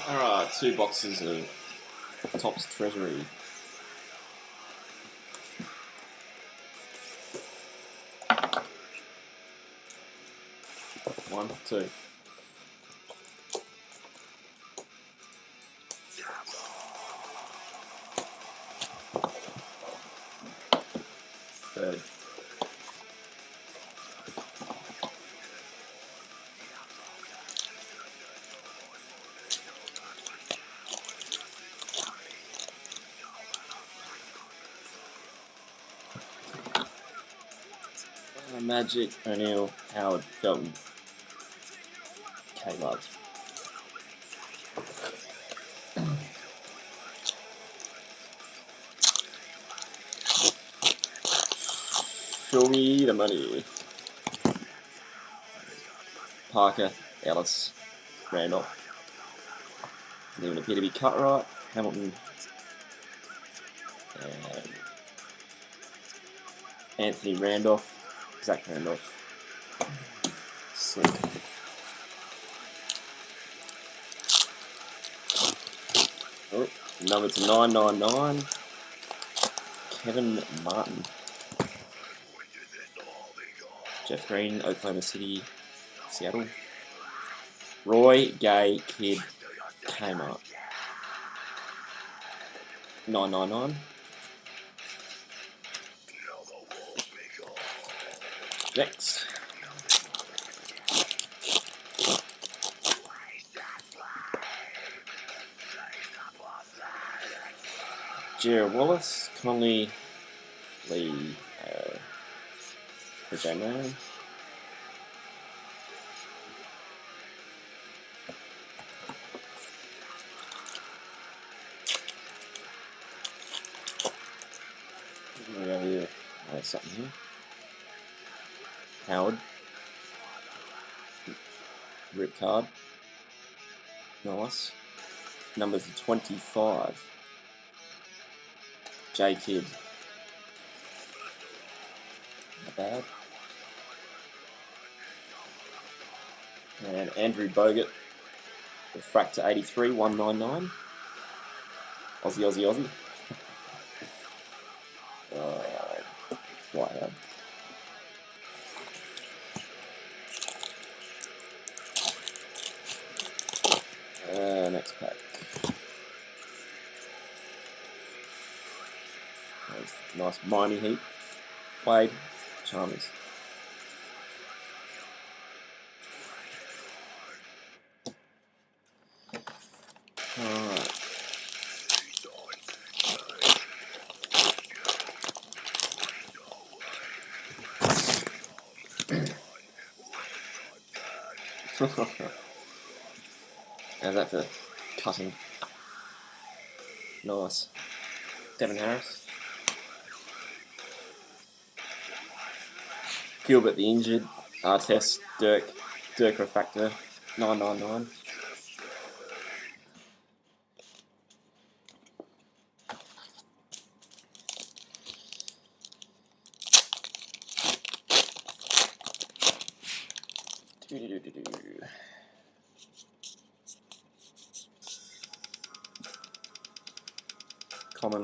Alright, 2 boxes of Topps Treasury. One, two. Third. Magic, O'Neill, Howard, Felton, K-Love. Show me the money. Parker, Ellis, Randolph. Doesn't even appear to be cut right. Hamilton. And Anthony Randolph. Zach Randolph. Slick. Oh, number to 999. Kevin Martin. Jeff Green, Oklahoma City, Seattle. Roy Gay Kid Kmart. 999. Next. Jared Wallace, Conley, Lee, Vijay Man. We go here. There's something here. Howard. Rip card. Nice. Numbers 25. J Kid. Not bad. And Andrew Bogut. Refractor 83, 199. Aussie. Wow. Next pack. Nice Miami Heat. Wade, Chalmers. Alright. How's that for cutting? Nice. Devin Harris. Gilbert the injured. Artest, Dirk Refractor, 999. Common.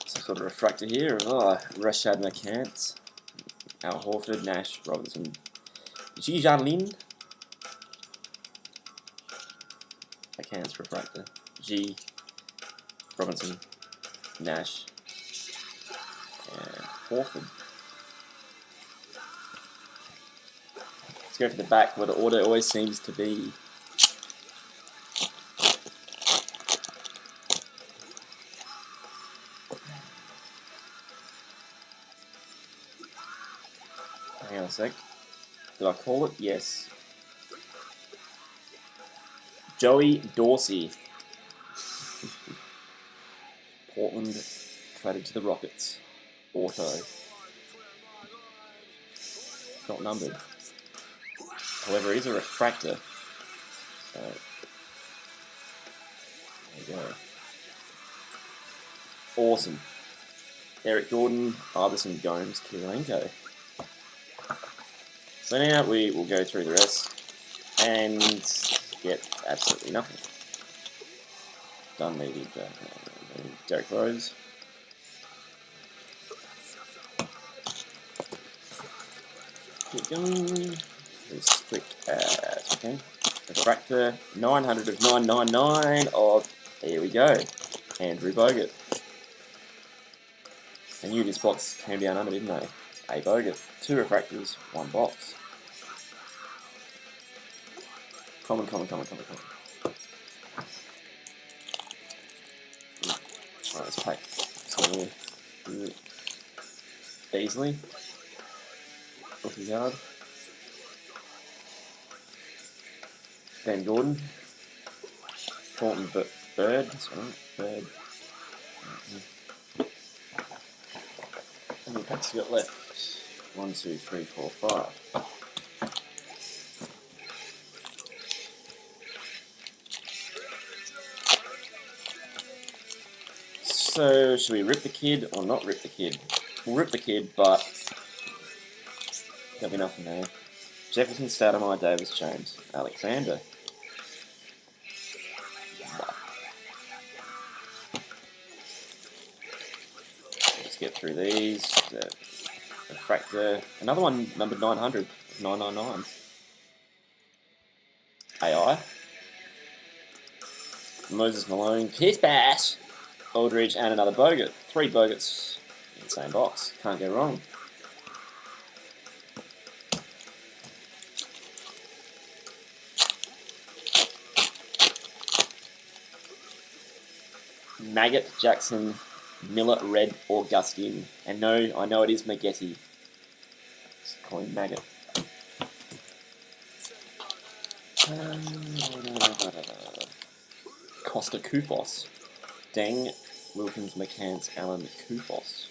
Some sort of refractor here. Rashad McCants, Al Horford, Nash, Robinson, G. Jarlin. McCants refractor. G. Robinson, Nash, and Horford. Let's go for the back where the order always seems to be. Hang on a sec. Did I call it? Yes. Joey Dorsey. Portland traded to the Rockets. Auto. Not numbered. However, it is a refractor. So, there you go. Awesome. Eric Gordon, Iverson, Gomes, Kirilenko. So now we will go through the rest and get absolutely nothing. Dunleavy, Derek Rose. Keep going. As quick as we can. Refractor 900 of 999 of, here we go, Andrew Bogut. I knew this box came down under, didn't they? A Bogut. 2 refractors, 1 box. Common. Alright, let's pack. So, Beasley. Rookie card. Ben Gordon. Thornton Bird. That's right. Bird. How many packs you got left? 1, 2, 3, 4, 5. So, should we rip the kid or not rip the kid? We'll rip the kid, but there'll be nothing there. Jefferson, Stoudemire, Davis, James, Alexander. Let's get through these. The refractor. Another one numbered 900, 999. AI. Moses Malone, Keith Bass, Aldridge, and another Bogut. 3 Boguts in the same box. Can't go wrong. Maggot, Jackson, Miller, Red, Augustine. And no, I know it is Maggette. It's calling Maggot. Costa Kufos. Deng, Wilkins, McCants, Allen, Kufos.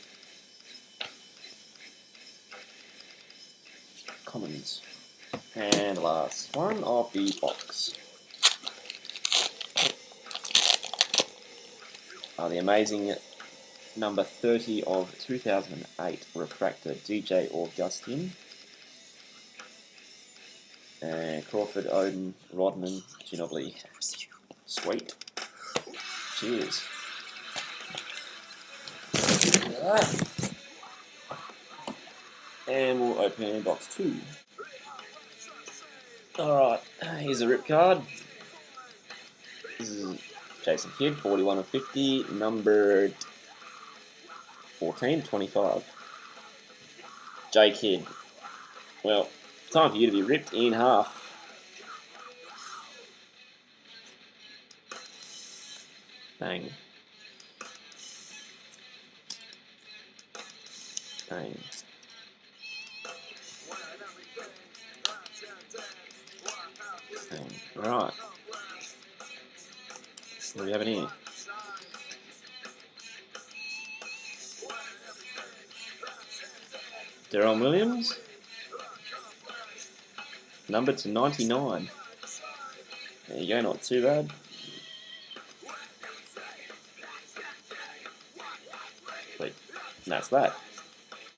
Commons. And last one of the box. The amazing number 30 of 2008 refractor, DJ Augustine. And Crawford, Oden, Rodman, Ginobili. Sweet. Cheers. Alright. And we'll open box 2. Alright, here's a rip card. This is Jason Kidd, 41 of 50, numbered 14, 25. J Kidd. Well, time for you to be ripped in half. Bang. Bang. Bang. Right. What do we have in here? Deron Williams. Numbered to 99. There you go, not too bad. Wait, and that's that.